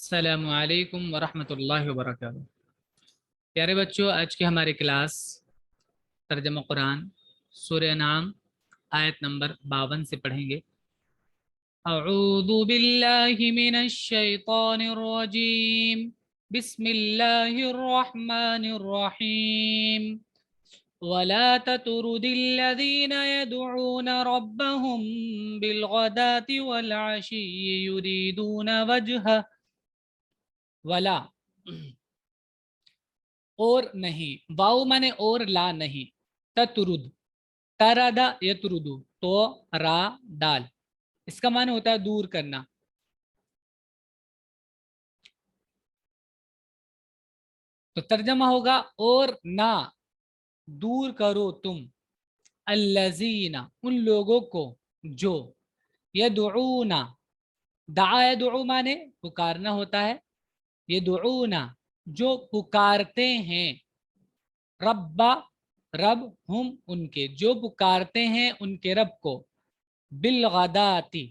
अस्सलामु अलैकुम वरहमतुल्लाहि वबरकातुहू। प्यारे बच्चों, आज की हमारी क्लास तर्जुमा कुरान सूरह नाम आयत नंबर 52 से पढ़ेंगे। अऊज़ु बिल्लाहि मिनश शैतानिर रजीम, बिस्मिल्लाहिर रहमानिर रहीम। वला ततरुदिल्लज़ीना यदऊना रब्बहुम बिलगदाति वल अशिय्यि युरीदूना वजह। वला और नहीं, वाव माने और, ला नहीं। ततरुद, तरदा यतरुदु, तो रा दाल, इसका माने होता है दूर करना। तो तर्जमा होगा और ना दूर करो तुम, अल्लजीना उन लोगों को जो, यदऊना, दआ यदऊ माने पुकारना होता है, यदऊना जो पुकारते हैं, रब्बा रब, हम उनके जो पुकारते हैं उनके रब को, बिलगदाती,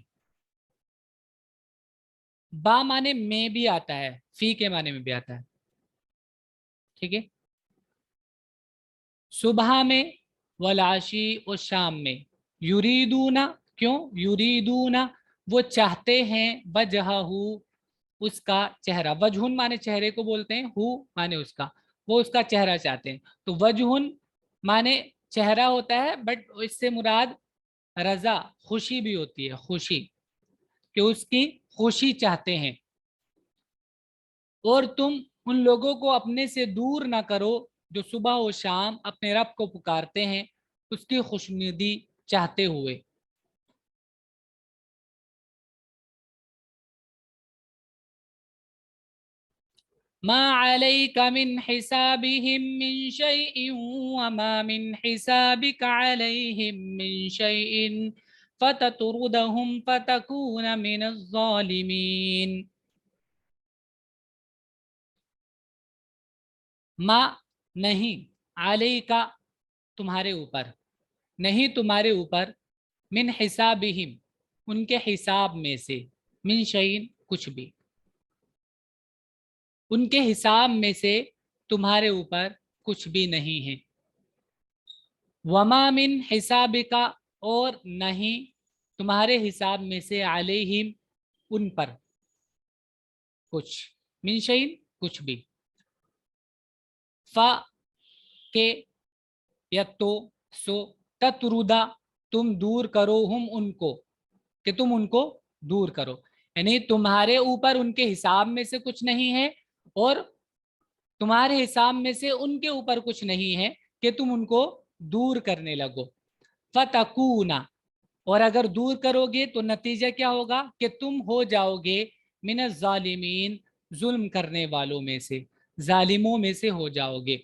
बा माने में भी आता है, फी के माने में भी आता है, ठीक है। सुबह में, वलाशी और शाम में, युरीदूना क्यों, युरीदूना वो चाहते हैं, वजहहू उसका चेहरा, वजहुन माने चेहरे को बोलते हैं, हु माने उसका, वो उसका चेहरा चाहते हैं। तो वजहुन माने चेहरा होता है, बट इससे मुराद रजा खुशी भी होती है, खुशी कि उसकी खुशी चाहते हैं। और तुम उन लोगों को अपने से दूर ना करो जो सुबह और शाम अपने रब को पुकारते हैं उसकी खुशनुदी चाहते हुए। मा अलैका मिन हिसाबिहिम मिन शैइन वमा मिन हिसाबिका अलैहिम मिन शैइन फततरुदहुम फतकून मिनज़ ज़ालिमीन। मा नहीं, अलैका तुम्हारे ऊपर, नहीं तुम्हारे ऊपर, मिन हिसाबिहिम उनके हिसाब में से, मिन शैइन कुछ भी, उनके हिसाब में से तुम्हारे ऊपर कुछ भी नहीं है। वमा मिन हिसाबिका और नहीं तुम्हारे हिसाब में से, अलैहिम उन पर, कुछ, मिन शैइन कुछ भी। फा के या तो, सो, ततरुदा तुम दूर करो, हम उनको कि तुम उनको दूर करो, यानी तुम्हारे ऊपर उनके हिसाब में से कुछ नहीं है और तुम्हारे हिसाब में से उनके ऊपर कुछ नहीं है कि तुम उनको दूर करने लगो। फतकूना और अगर दूर करोगे तो नतीजा क्या होगा कि तुम हो जाओगे मिनज़ ज़ालिमीन जुल्म करने वालों में से, जालिमों में से हो जाओगे।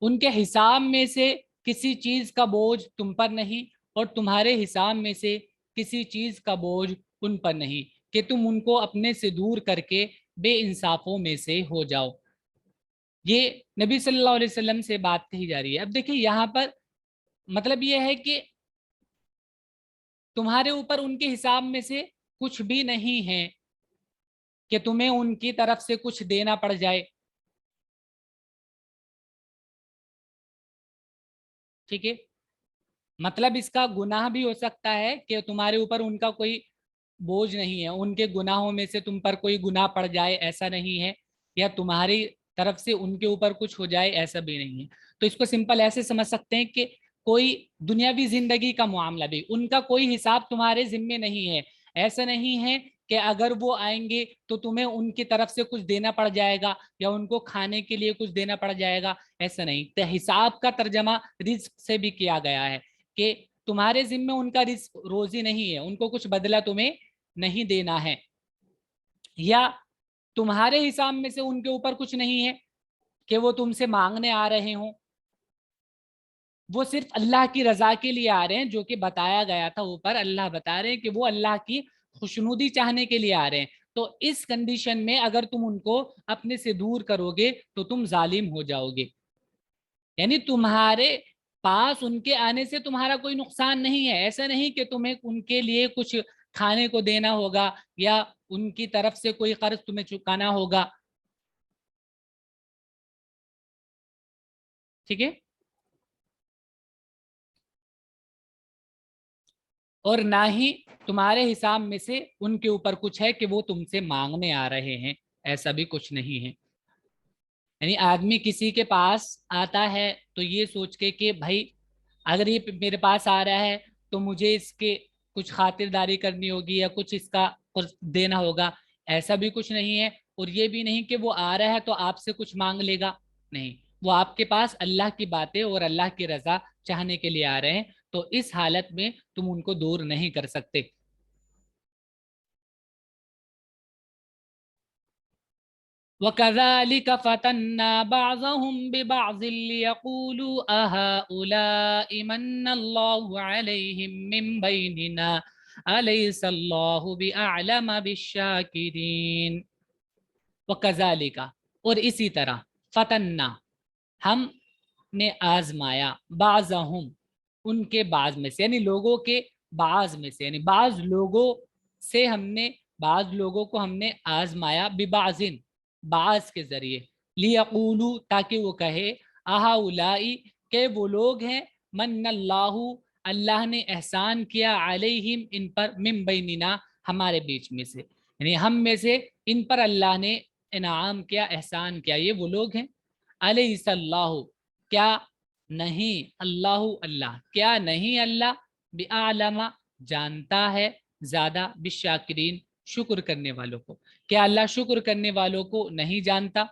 उनके हिसाब में से किसी चीज का बोझ तुम पर नहीं और तुम्हारे हिसाब में से किसी चीज का बोझ उन पर नहीं कि तुम उनको अपने से दूर करके बेइंसाफों में से हो जाओ। ये नबी सल्लल्लाहु अलैहि वसल्लम से बात कही जा रही है। अब देखिए यहाँ पर मतलब ये है कि तुम्हारे ऊपर उनके हिसाब में से कुछ भी नहीं है कि तुम्हें उनकी तरफ से कुछ देना पड़ जाए, ठीक है। मतलब इसका गुनाह भी हो सकता है कि तुम्हारे ऊपर उनका कोई बोझ नहीं है, उनके गुनाहों में से तुम पर कोई गुनाह पड़ जाए ऐसा नहीं है, या तुम्हारी तरफ से उनके ऊपर कुछ हो जाए ऐसा भी नहीं है। तो इसको सिंपल ऐसे समझ सकते हैं कि कोई दुनियावी जिंदगी का मामला भी, उनका कोई हिसाब तुम्हारे जिम्मे नहीं है। ऐसा नहीं है कि अगर वो आएंगे तो तुम्हें उनकी तरफ से कुछ देना पड़ जाएगा या उनको खाने के लिए कुछ देना पड़ जाएगा, ऐसा नहीं। तो हिसाब का तर्जमा रिज्क से भी किया गया है कि तुम्हारे जिम्मे उनका रिज्क रोजी नहीं है, उनको कुछ बदला तुम्हें नहीं देना है, या तुम्हारे हिसाब में से उनके ऊपर कुछ नहीं है कि वो तुमसे मांगने आ रहे हों, वो सिर्फ अल्लाह की रजा के लिए आ रहे हैं, जो कि बताया गया था ऊपर। अल्लाह बता रहे हैं कि वो अल्लाह की खुशनुदी चाहने के लिए आ रहे हैं। तो इस कंडीशन में अगर तुम उनको अपने से दूर करोगे तो तुम जालिम हो जाओगे, यानी तुम्हारे पास उनके आने से तुम्हारा कोई नुकसान नहीं है। ऐसा नहीं कि तुम्हें उनके लिए कुछ खाने को देना होगा या उनकी तरफ से कोई कर्ज तुम्हें चुकाना होगा, ठीक है। और ना ही तुम्हारे हिसाब में से उनके ऊपर कुछ है कि वो तुमसे मांगने आ रहे हैं, ऐसा भी कुछ नहीं है। यानी आदमी किसी के पास आता है तो ये सोच के कि भाई अगर ये मेरे पास आ रहा है तो मुझे इसके कुछ खातिरदारी करनी होगी या कुछ इसका कुछ देना होगा, ऐसा भी कुछ नहीं है। और ये भी नहीं कि वो आ रहा है तो आपसे कुछ मांग लेगा, नहीं, वो आपके पास अल्लाह की बातें और अल्लाह की रजा चाहने के लिए आ रहे हैं, तो इस हालत में तुम उनको दूर नहीं कर सकते। वकज़ालिक फतन्ना बअज़हुम बिबअज़ लियक़ूलू अहाउलाइ मन्नल्लाहु अलैहिम मिन बैनिना अलैहिस्सल्लाहु बिअअलम बिश्शाकिरीन। वकज़ालिका, और इसी तरह, फतन्ना, हमने आजमाया, बाज़हुम, उनके बाज में से, यानी लोगों के बाज में से, यानी बाज लोगों से हमने, बाज लोगों को हमने आजमाया, बिबाजिन, बाज के जरिए, लियक़ूलू, ताकि वो कहे, आहाउलाई, के वो लोग हैं, मन्नल्लाहु, अल्लाह ने एहसान किया, अलैहिम, इन पर, मिन बैनिना, हमारे बीच में से, यानी हम में से इन पर अल्लाह ने इनाम किया, एहसान किया, ये वो लोग हैं। अलैहिस्सल्लाहु, क्या नहीं, अल्लाह, अल्लाह, क्या नहीं अल्लाह, बिआलमा, जानता है ज्यादा, बिशाकिरीन, शुक्र करने वालों को, क्या अल्लाह शुक्र करने वालों को नहीं जानता?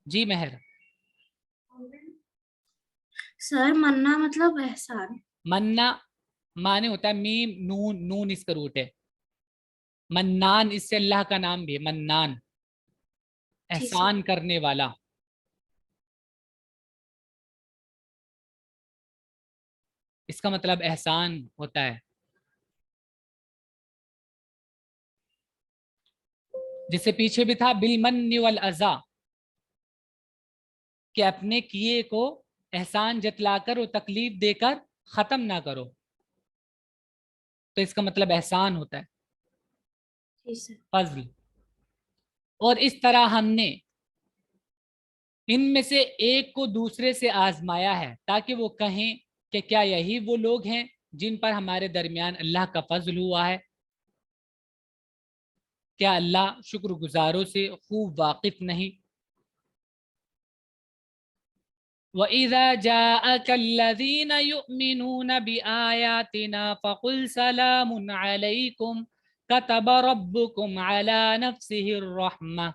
जी मेहर। सर मन्ना मतलब एहसान। मन्ना माने होता है मीम नून, नून इसका रूट है। मन्नान, इससे अल्लाह का नाम भी है, मन्नान, जी सर। एहसान करने वाला, इसका मतलब एहसान होता है। जिससे पीछे भी था, बिल मन्नि वल अज़ा, कि अपने किए को एहसान जतलाकर और तकलीफ देकर खत्म ना करो, तो इसका मतलब एहसान होता है, जी सर। फजल। और इस तरह हमने इनमें से एक को दूसरे से आजमाया है, ताकि वो कहें कि क्या यही वो लोग हैं जिन पर हमारे दरमियान अल्लाह का फजल हुआ है? क्या अल्लाह शुक्रगुजारों से खूब वाकिफ नहीं? वइज़ा जाअकल्लज़ीन युमिनून बिआयातिना फकुल सलामुन अलैकुम कतब रब्बुकुम अला नफ्सिहिर रहमा।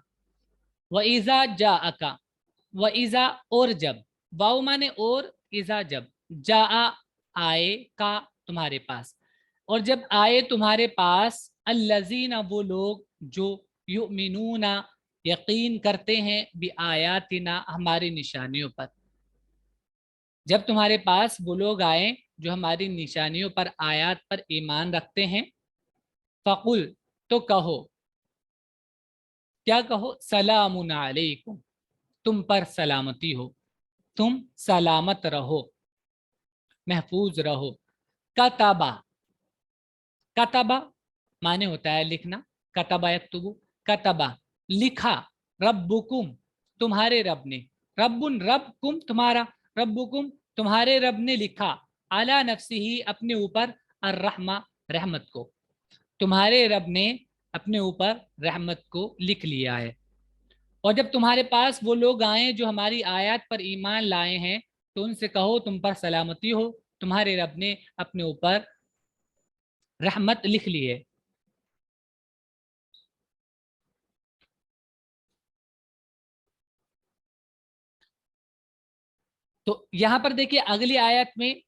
वइज़ा जाअका, वइज़ा, और जब, वाव माने और, इज़ा जब, जा आए, का तुम्हारे पास, और जब आए तुम्हारे पास, अल्लज़ीना वो लोग जो, युमिनूना यकीन करते हैं, बि आयातिना हमारी निशानियों पर, जब तुम्हारे पास वो लोग आए जो हमारी निशानियों पर, आयात पर ईमान रखते हैं, फ़कुल, तो कहो, क्या कहो, सलामुन अलैकुम, तुम पर सलामती हो, तुम सलामत रहो, महफूज रहो। कतबा, कतबा माने होता है लिखना, कतबा यक्तुबु, कतबा, लिखा, रब्बुकुम, तुम्हारे रब ने, रब्बुन, रब, कुम, तुम्हारा, रब्बुकुम, तुम्हारे रब ने लिखा, अला नफ्सिही, अपने ऊपर, अर्रहमा, रहमत को, तुम्हारे रब ने अपने ऊपर रहमत को लिख लिया है। और जब तुम्हारे पास वो लोग आए जो हमारी आयत पर ईमान लाए हैं, तो उनसे कहो तुम पर सलामती हो, तुम्हारे रब ने अपने ऊपर रहमत लिख ली है। तो यहां पर देखिए अगली आयत में,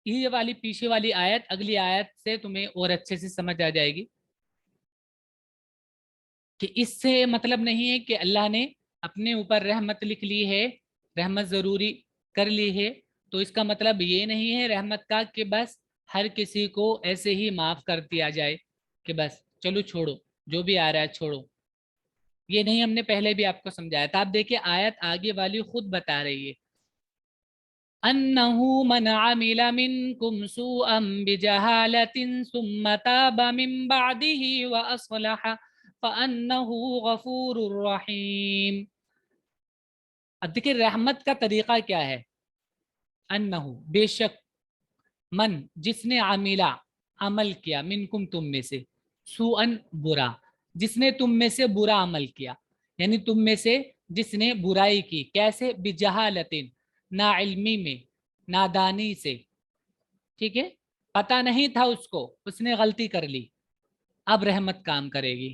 ये वाली पीछे वाली आयत अगली आयत से तुम्हें और अच्छे से समझ आ जाएगी कि इससे मतलब नहीं है कि अल्लाह ने अपने ऊपर रहमत लिख ली है, रहमत जरूरी कर ली है, तो इसका मतलब ये नहीं है रहमत का कि बस हर किसी को ऐसे ही माफ कर दिया जाए कि बस चलो छोड़ो, जो भी आ रहा है छोड़ो, ये नहीं, हमने पहले भी आपको समझाया था। आप देखिए आयत आगे वाली खुद बता रही है अन्नहु मन अमिल मिनकुम सुअम बिजहालतिन सुम्मा ताबा मिन बादिही व अस्लह फअन्नहु गफूरुर रहीम। अब देखिए रहमत का तरीका क्या है। अन्नहु बेशक, मन जिसने आमिला अमल किया, मिनकुम तुम में से, सुअन बुरा, जिसने तुम में से बुरा अमल किया, यानी तुम में से जिसने बुराई की, कैसे, बिजहालतिन, ना इल्मी में, नादानी से, ठीक है, पता नहीं था उसको, उसने गलती कर ली, अब रहमत काम करेगी।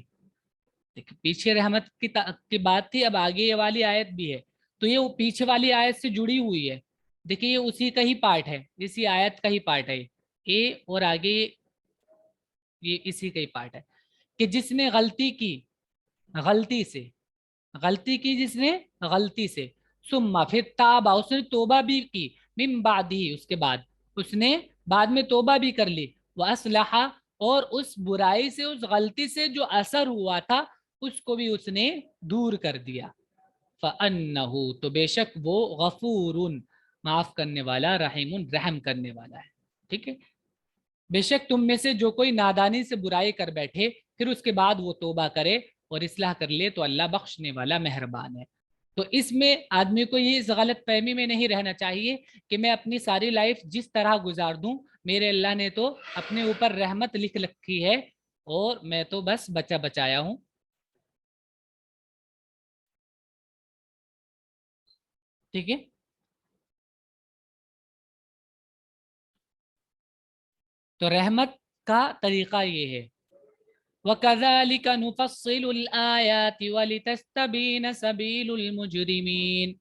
देखिए पीछे रहमत की बात थी, अब आगे ये वाली आयत भी है, तो ये वो पीछे वाली आयत से जुड़ी हुई है। देखिए ये उसी का ही पार्ट है, इसी आयत का ही पार्ट है ये, और आगे ये इसी का ही पार्ट है कि जिसने गलती की, गलती से, गलती की जिसने गलती से, सुम्मा फिर ताबा, उसने तोबा भी की, मिन बादी, उसके बाद उसने बाद में तोबा भी कर ली, वह असलहा, और उस बुराई से, उस गलती से जो असर हुआ था उसको भी उसने दूर कर दिया। फअन्नहु, तो बेशक वो, गफूरुन, माफ करने वाला, रहीमुन, रहम करने वाला है। ठीक है, बेशक तुम में से जो कोई नादानी से बुराई कर बैठे फिर उसके बाद वो तोबा करे और इस्लाह कर ले तो अल्लाह बख्शने वाला मेहरबान है। तो इसमें आदमी को ये इस गलत फहमी में नहीं रहना चाहिए कि मैं अपनी सारी लाइफ जिस तरह गुजार दूं, मेरे अल्लाह ने तो अपने ऊपर रहमत लिख रखी है और मैं तो बस बचा बचाया हूं। ठीक है, तो रहमत का तरीका ये है, वकज़ालिका नुफ़स्सिलुल आयाति वलितस्तबीना सबीलुल मुजरिमीन।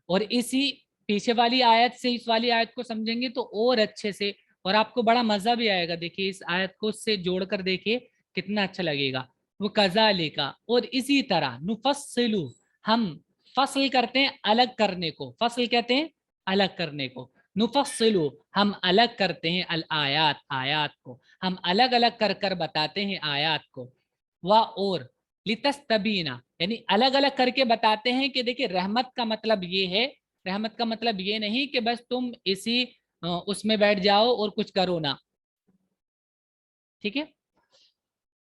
और इसी पीछे वाली आयत से इस वाली आयत को समझेंगे तो और अच्छे से, और आपको बड़ा मजा भी आएगा। देखिए इस आयत को उससे जोड़कर देखिए कितना अच्छा लगेगा। वो कज़ालिका, और इसी तरह, नुफ़स्सिलु, हम फसल करते हैं अलग करने को, फसल कहते हैं अलग करने को, नुफ़स्सिलु, हम अलग करते हैं, अल आयात, आयात को हम अलग अलग कर कर बताते हैं आयात को, व और लितस्तबीना, यानी अलग अलग करके बताते हैं कि देखिए रहमत का मतलब ये है, रहमत का मतलब ये नहीं कि बस तुम इसी उसमें बैठ जाओ और कुछ करो ना। ठीक है,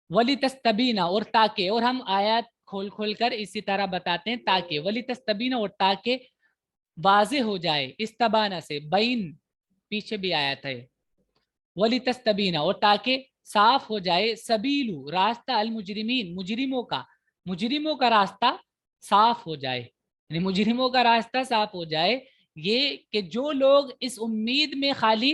वली तस्तबीना, और ताकि, और हम आयत खोल खोल कर इसी तरह बताते हैं ताकि, वली तस्तबीना, और ताकि वाजे हो जाए, इस्तबाना से बैन पीछे भी आया था, वली तस्तबीना, और ताकि साफ हो जाए, सबीलू, रास्ता, अल मुजरिमीन, मुजरिमों का रास्ता साफ हो जाए, यानी मुजरिमों का रास्ता साफ हो जाए। ये कि जो लोग इस उम्मीद में खाली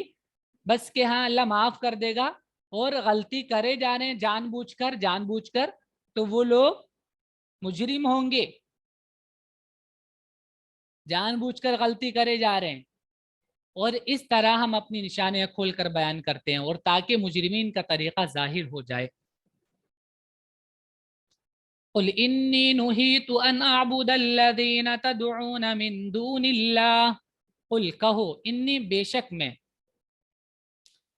बस के हाँ अल्लाह माफ कर देगा और गलती करे जा रहे हैं जानबूझकर, तो वो लोग मुजरिम होंगे, जानबूझकर गलती करे जा रहे हैं। और इस तरह हम अपनी निशानियां खोल कर बयान करते हैं और ताकि मुजरिमीन का तरीका जाहिर हो जाए। कुल इन्नी नुहीतु अन अअबुदल्लज़ीना तदऊन मिन दूनिल्लाह, कुल कहो, इन्नी बेशक मैं,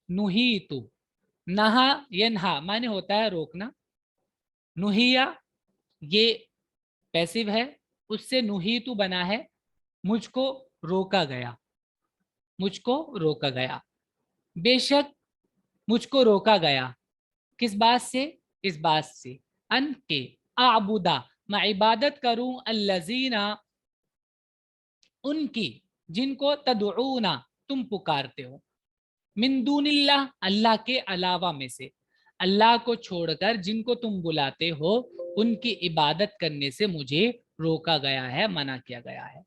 नुहीतु, नहा यनहा माने होता है रोकना, नुहिया ये पैसिव है, उससे नुहीतु बना है मुझको रोका गया, मुझको रोका गया, बेशक मुझको रोका गया, किस बात से, इस बात से, अन के, आबुदा, मैं इबादत करूं, अल्लजीना, उनकी, जिनको, तदऊना, तुम पुकारते हो, मिन दूनिल्लाह, अल्लाह के अलावा में से, अल्लाह को छोड़कर जिनको तुम बुलाते हो उनकी इबादत करने से मुझे रोका गया है, मना किया गया है।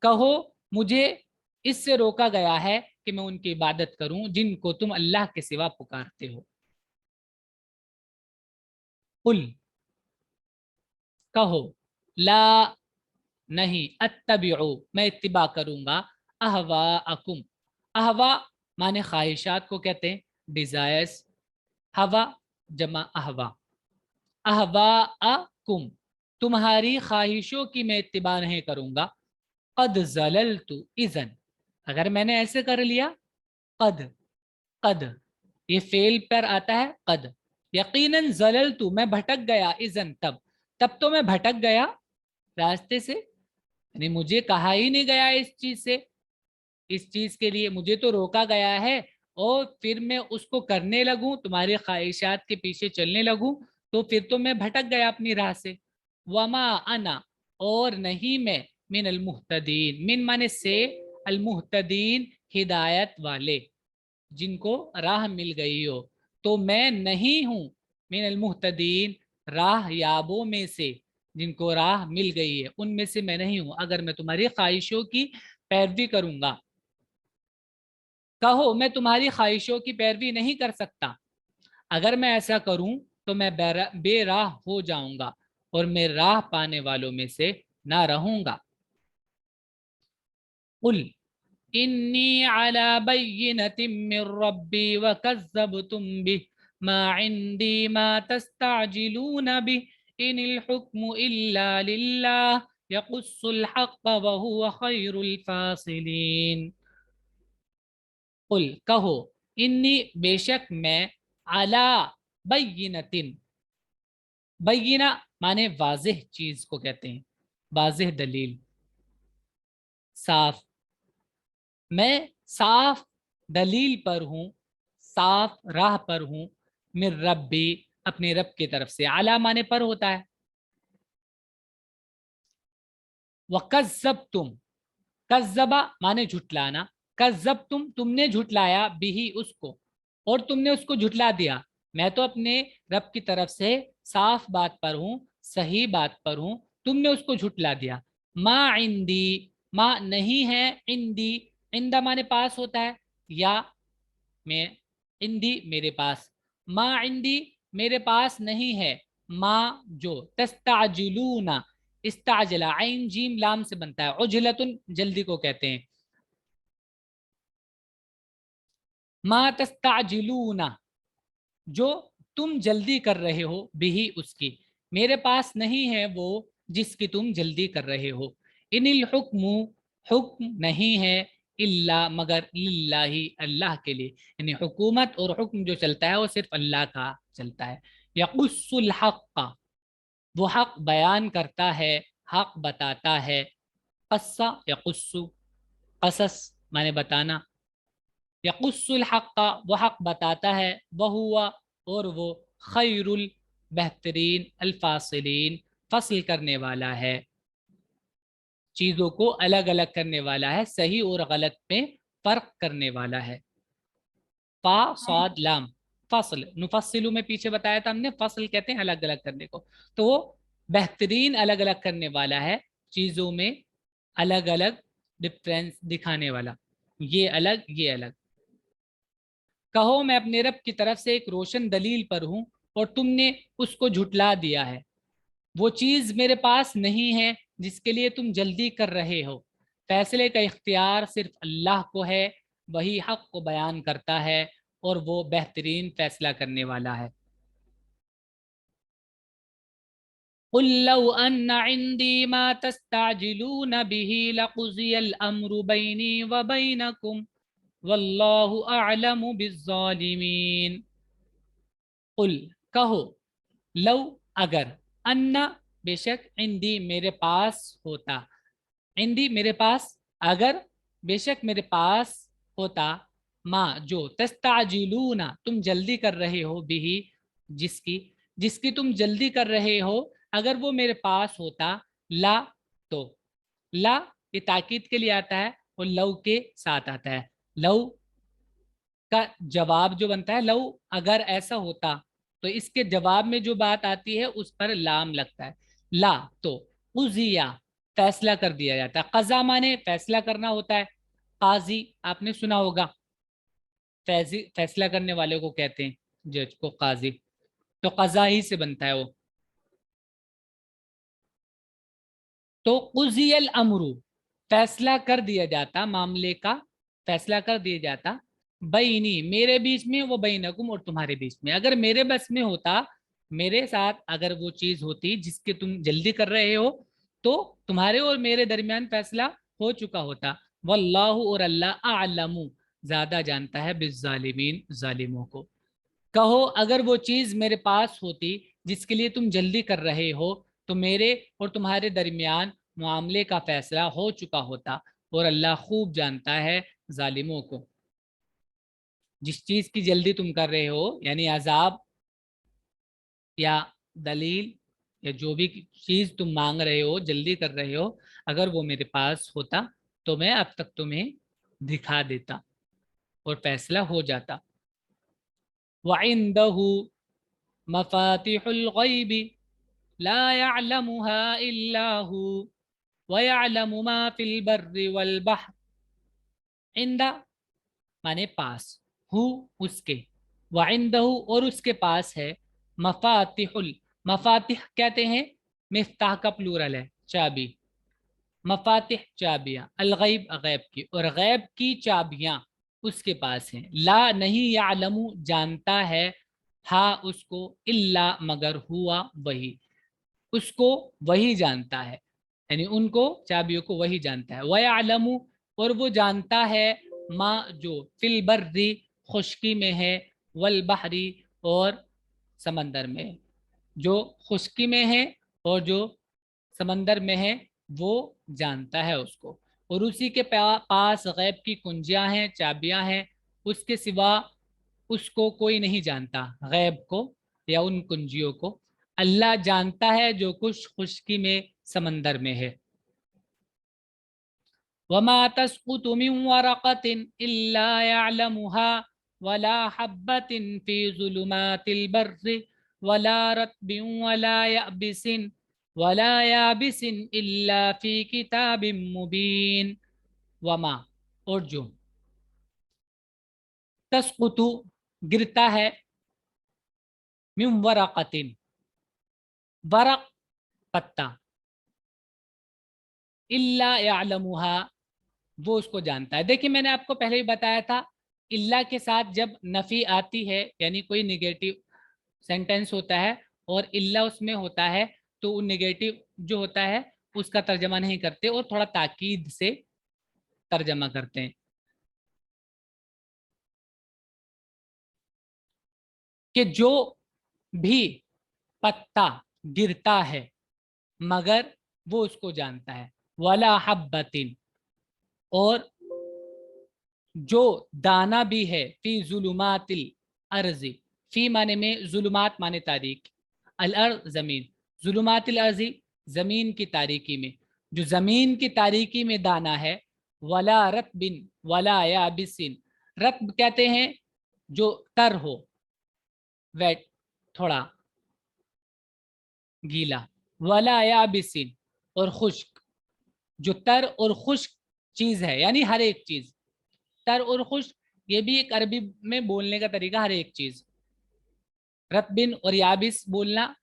कहो मुझे इससे रोका गया है कि मैं उनकी इबादत करूं जिनको तुम अल्लाह के सिवा पुकारते हो। कुल कहो, ला नहीं, अत्तबिउ, मैं इत्तिबा करूंगा, अहवा अकुम, अहवा माने ख्वाहिशात को कहते हैं, डिजायर्स, हवा जमा अहवा, अहवा अकुम, तुम्हारी ख्वाहिशों की मैं इत्तिबा नहीं करूंगा, कद जललतु इजन, अगर मैंने ऐसे कर लिया, कद, कद ये फेल पर आता है, कद, यकीनन जललतु, मैं भटक गया, इजन तब तो मैं भटक गया रास्ते से, यानी मुझे कहा ही नहीं गया इस चीज से, इस चीज के लिए मुझे तो रोका गया है और फिर मैं उसको करने लगूं, तुम्हारी ख्वाहिशात के पीछे चलने लगूं, तो फिर तो मैं भटक गया अपनी राह से। वमा अना, और नहीं मैं, मिन अलमुहतदीन, मिन माने से, अलमुहतदीन हिदायत वाले, जिनको राह मिल गई हो, तो मैं नहीं हूं मिन अलमुहतदीन राह याबों में से, जिनको राह मिल गई है उनमें से मैं नहीं हूं। अगर मैं तुम्हारी ख्वाहिशों की पैरवी करूंगा, कहो मैं तुम्हारी ख्वाहिशों की पैरवी नहीं कर सकता, अगर मैं ऐसा करूं तो मैं बेराह हो जाऊंगा और मैं राह पाने वालों में से ना रहूंगा। कुल इन्नी अला बय्यिनतिम मिर रब्बी व कज़्ज़बतुम बिह मा इंदी मा तस्तअजिलून बिह इनिल हुक्मु इल्ला लिल्लाह यक़ुस्सुल हक़्क़ व हुव खैरुल फासिलीन। कुल कहो, इन्नी बेशक मैं, अला बय्यिनतिन, बय्यिना माने वाज़ेह चीज को कहते हैं, वाज़ेह दलील, साफ, मैं साफ दलील पर हूँ, साफ राह पर हूँ, मिर रब्बी अपने रब की तरफ से। आला माने पर होता है, वकज़्ज़ब तुम, कज़्ज़बा माने झुटलाना, कज़्ज़ब तुमने झुटलाया, बिही उसको, और तुमने उसको झुटला दिया। मैं तो अपने रब की तरफ से साफ बात पर हूँ, सही बात पर हूँ, तुमने उसको झुटला दिया। माँ इंदी, माँ नहीं है, इंदी, इंदा माने पास होता है, या में, इंदी मेरे पास, माँ इंदी मेरे पास नहीं है, माँ जो, तस्ताजिलूना, इस्ताजला आइन जीम लाम से बनता है, उजलतुन जल्दी को कहते हैं, माँ तस्ताजिलूना जो तुम जल्दी कर रहे हो, बिही उसकी, मेरे पास नहीं है वो जिसकी तुम जल्दी कर रहे हो। इनिल हुक्मु, हुक्म नहीं है, इल्ला मगर, लिल्लाही अल्लाह के लिए, यानी हुकूमत और हुक्म जो चलता है वो सिर्फ अल्लाह का चलता है। यकुस्सुल हक़्क़, वो हक बयान करता है, हक बताता है। कस्सा यकुस्सु, कसस माने बताना, यकुस्सुल हक़्क़ वो हक बताता है, वह हुआ और वो, खैरुल बेहतरीन, अल्फासिलीन फसल करने वाला है, चीज़ों को अलग अलग करने वाला है, सही और गलत में फर्क करने वाला है। फा साद लाम, फसल, नुफस्सिलु में पीछे बताया था हमने, फसल कहते हैं अलग अलग करने को, तो वो बेहतरीन अलग अलग करने वाला है, चीज़ों में अलग अलग डिफरेंस दिखाने वाला, ये अलग ये अलग। कहो मैं अपने रब की तरफ से एक रोशन दलील पर हूं और तुमने उसको झुटला दिया है। वो चीज मेरे पास नहीं है जिसके लिए तुम जल्दी कर रहे हो। फैसले का इख्तियार सिर्फ अल्लाह को है, वही हक को बयान करता है और वो बेहतरीन फैसला करने वाला है। कुल लौ अन्न इंदी मा तस्ताजिलून बिही लकुज़ियल अम्रु बैनी व बैनकुम वल्लाहु अअलमु बिज़्ज़ालिमीन। कुल कहो, लो अगर, अन्ना बेशक, इंदी मेरे पास होता, इंदी मेरे पास, अगर बेशक मेरे पास होता, माँ जो, तस्ताजिलूना तुम जल्दी कर रहे हो, बिही जिसकी, जिसकी तुम जल्दी कर रहे हो, अगर वो मेरे पास होता, ला तो, ला ये ताकीद के लिए आता है और लव के साथ आता है। लव का जवाब जो बनता है, लव अगर ऐसा होता, तो इसके जवाब में जो बात आती है उस पर लाम लगता है। ला तो, उजिया फैसला कर दिया जाता है, कजा माने फैसला करना होता है, काजी आपने सुना होगा, फैसला करने वाले को कहते हैं, जज को काजी, तो कजा ही से बनता है वो। तो उजियल अमरू फैसला कर दिया जाता, मामले का फैसला कर दिया जाता, बैनी मेरे बीच में, वो बैनकुम और तुम्हारे बीच में। अगर मेरे बस में होता, मेरे साथ अगर वो चीज होती जिसके तुम जल्दी कर रहे हो, तो तुम्हारे और मेरे दरमियान फैसला हो चुका होता। वल्लाहु और अल्लाह आलमू ज्यादा जानता है, बिज़्ज़ालिमीन जालिमों को। कहो अगर वो चीज मेरे पास होती जिसके लिए तुम जल्दी कर रहे हो, तो मेरे और तुम्हारे दरमियान मामले का फैसला हो चुका होता और अल्लाह खूब जानता है जालिमों को। जिस चीज की जल्दी तुम कर रहे हो, यानी अजाब या दलील या जो भी चीज तुम मांग रहे हो, जल्दी कर रहे हो, अगर वो मेरे पास होता तो मैं अब तक तुम्हें दिखा देता और फैसला हो जाता। वइंदहु मफातिहुल गैबी ला यअलमुहा इल्ला हु व यअलमु मा फिल बर्रि वल बहर। इंदा माने पास, हु उसके, वइंदहु और उसके पास है, मफातिहुल, मफातिह कहते हैं मिफ्ताह का प्लूरल है, चाबी। मफातिह चाबियां, अलगैब गैब की, और गैब की चाबियां उसके पास हैं। ला नहीं, यालमु जानता है, हा उसको, इल्ला मगर, हुआ वही, उसको वही जानता है, यानी उनको चाबियों को वही जानता है। वयालमु और वो जानता है, माँ जो, फिल बर्री खुश्की में है, वल बहरी और समंदर में, जो खुश्की में है और जो समंदर में है वो जानता है उसको। और उसी के पास गैब की कुंजियां हैं, चाबियां हैं, उसके सिवा उसको कोई नहीं जानता, गैब को या उन कुंजियों को। अल्लाह जानता है जो कुछ खुश्की में, समंदर में है। वमा तस्कुतु मिन वरक़तिन इल्ला यअलमुहा वला हब्बतिन फी ज़ुलुमातिल बर्रि वला रत्बिन वला याबिसिन वला याबिसिन इल्ला फी किताबिम मुबीन। वमा और जो, तस्कुतु गिरता है, मिन वरक़तिन वरक़ पत्ता, इल्ला यअलमुहा वो उसको जानता है। देखिए मैंने आपको पहले ही बताया था, इल्ला के साथ जब नफी आती है यानी कोई निगेटिव सेंटेंस होता है और इल्ला उसमें होता है, तो वो निगेटिव जो होता है उसका तर्जमा नहीं करते और थोड़ा ताकीद से तर्जमा करते हैं कि जो भी पत्ता गिरता है मगर वो उसको जानता है। वला हब्बतिन और जो दाना भी है, फी जुलुमातिल अर्जी, फी माने में, जुलुमात माने तारीक, अल अर्ज जमीन, जुलुमातिल अर्जी जमीन की तारीकी में, जो जमीन की तारीकी में दाना है। वला रत्बिन वला याबिसिन, रत्ब कहते हैं जो तर हो, वेट, थोड़ा गीला, वला याबिसिन और खुश्क, जो तर और खुश्क चीज है, यानी हर एक चीज, तर और खुश्क ये भी एक अरबी में बोलने का तरीका, हर एक चीज। रतबिन और याबिस बोलना,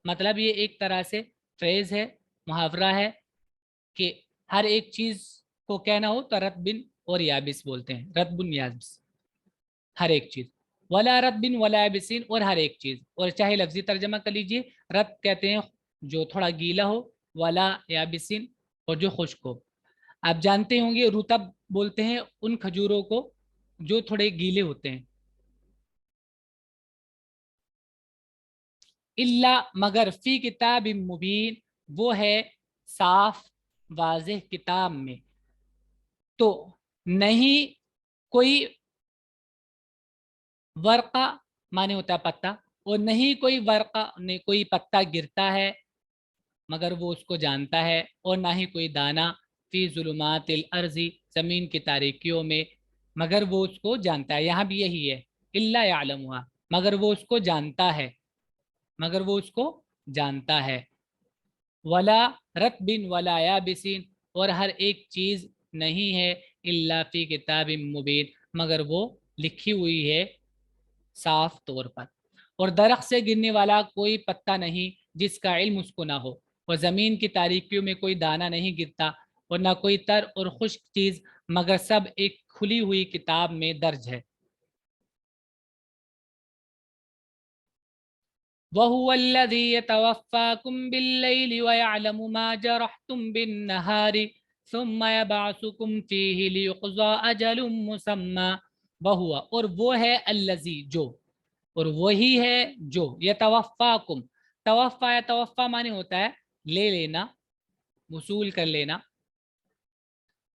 मतलब ये एक तरह से फ्रेज है, मुहावरा है कि हर एक चीज को कहना हो तो रतबिन और याबिस बोलते हैं, रतबुन याबिस, हर एक चीज। वला रतबिन वला याबिसिन और हर एक चीज, और चाहे लफ्जी तर्जमा कर लीजिए, रत कहते हैं जो थोड़ा गीला हो, वला याबिसिन और जो खुश्क हो। आप जानते होंगे रुतब बोलते हैं उन खजूरों को जो थोड़े गीले होते हैं। इल्ला मगर, फी किताब मुबीन वो है साफ वाज़ेह किताब में। तो नहीं कोई वर्का माने होता है पत्ता, और नहीं कोई वर्का नहीं कोई पत्ता गिरता है मगर वो उसको जानता है, और ना ही कोई दाना फी जुलुमातिल अर्जी जमीन की तारीकियों में मगर वो उसको जानता है। यहाँ भी यही है, इल्ला यालमुहा मगर वो उसको जानता है, मगर वो उसको जानता है। वला रतबिन वला याबिसिन और हर एक चीज नहीं है, इल्ला फी किताब मुबीन मगर वो लिखी हुई है साफ तौर पर। और दरख्त से गिरने वाला कोई पत्ता नहीं जिसका इल्म उसको ना हो, और ज़मीन की तारीकियों में कोई दाना नहीं गिरता, और ना कोई तर और खुश्क चीज़ मगर सब एक खुली हुई किताब में दर्ज है। वहुवल्लज़ी यतवफ़्फ़ाकुम बिल्लैलि वयअलमु मा जरहतुम बिन्नहारि सुम्मा यबअसुकुम फ़ीहि लियुक़ज़ा अजलुम मुसम्मा। वहुवा और वो है, अल्लज़ी जो, और वही है जो, यतवफ़्फ़ाकुम, तवफ़्फ़ा या तवफ़्फ़ा माने होता है ले लेना, वसूल कर लेना।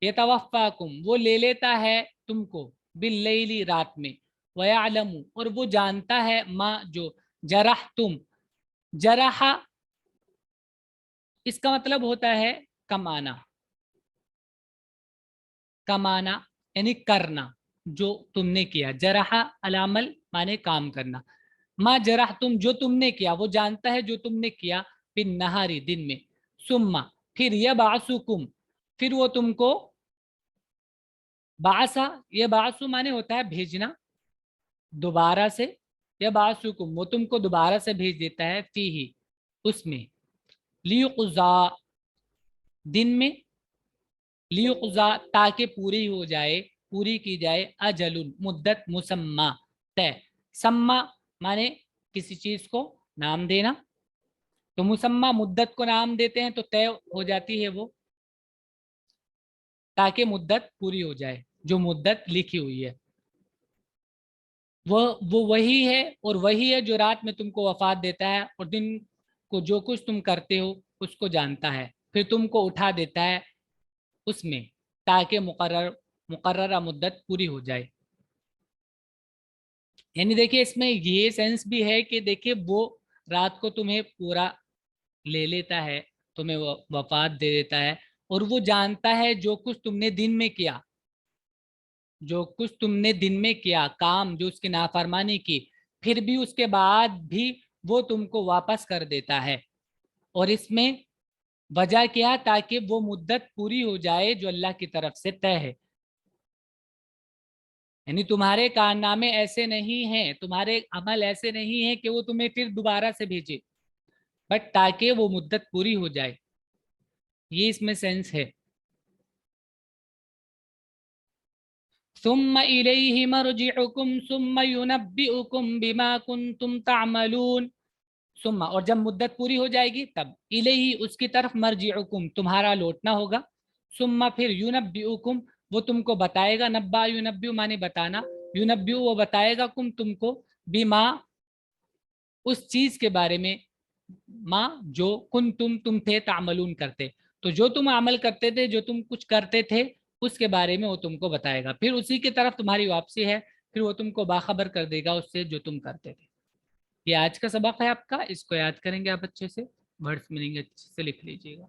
यतवफ़्फ़ाकुम वो ले लेता है तुमको, बिल्लैली रात में, वयअलमु और वो जानता है, माँ जो जरह तुम, जरहा इसका मतलब होता है कमाना, कमाना यानी करना, जो तुमने किया। जरहा अलामल माने काम करना। माँ जरह तुम जो तुमने किया, वो जानता है जो तुमने किया, बिन नहारी दिन में, सुम्मा फिर यबासुकुम फिर वो तुमको, बासा ये बासु माने होता है भेजना दोबारा से, यबासुकुम वो तुमको दोबारा से भेज देता है, फीही उसमें, लियुक़ज़ा दिन में, लियुक़ज़ा ताकि पूरी हो जाए, पूरी की जाए, अजलुन मुद्दत, मुसम्मा तय, सम्मा माने किसी चीज को नाम देना, तो मुसम्मा मुद्दत को नाम देते हैं तो तय हो जाती है वो, ताकि मुद्दत पूरी हो जाए, जो मुद्दत लिखी हुई है वो वही है, और वही है जो रात में तुमको वफात देता है और दिन को जो कुछ तुम करते हो उसको जानता है, फिर तुमको उठा देता है उसमें, ताकि मुकर्ररा मुद्दत पूरी हो जाए। यानी देखिए इसमें ये सेंस भी है कि देखिए वो रात को तुम्हें पूरा ले लेता है, तुम्हें वो वफात दे देता है, और वो जानता है जो कुछ तुमने दिन में किया, जो कुछ तुमने दिन में किया काम, जो उसकी नाफरमानी की, फिर भी उसके बाद भी वो तुमको वापस कर देता है। और इसमें वजह क्या, ताकि वो मुद्दत पूरी हो जाए जो अल्लाह की तरफ से तय है। यानी तुम्हारे कारनामे ऐसे नहीं हैं, तुम्हारे अमल ऐसे नहीं है कि वो तुम्हें फिर दोबारा से भेजे, बट ताकि वो मुद्दत पूरी हो जाए, ये इसमें सेंस है। सुम्मा इलैहि मरजिउकुम सुम्मा युनब्बिउकुम बिमा कुंतुम तामलून, सुम्मा और जब मुद्दत पूरी हो जाएगी तब, इलैहि उसकी तरफ, मरजिउकुम तुम्हारा लौटना होगा, सुम्मा फिर, युनब्बिउकुम वो तुमको बताएगा, नब्बा युनब्बिउ माने बताना, युनब्बिउ वो बताएगा कुम तुमको, बिमा उस चीज के बारे में, माँ जो तुम थे तामलून करते, तो जो तुम अमल करते थे, जो तुम कुछ करते थे उसके बारे में वो तुमको बताएगा, फिर उसी की तरफ तुम्हारी वापसी है, फिर वो तुमको बाखबर कर देगा उससे जो तुम करते थे। ये आज का सबक है आपका, इसको याद करेंगे आप अच्छे से, वर्ड्स मीनिंग अच्छे से लिख लीजिएगा।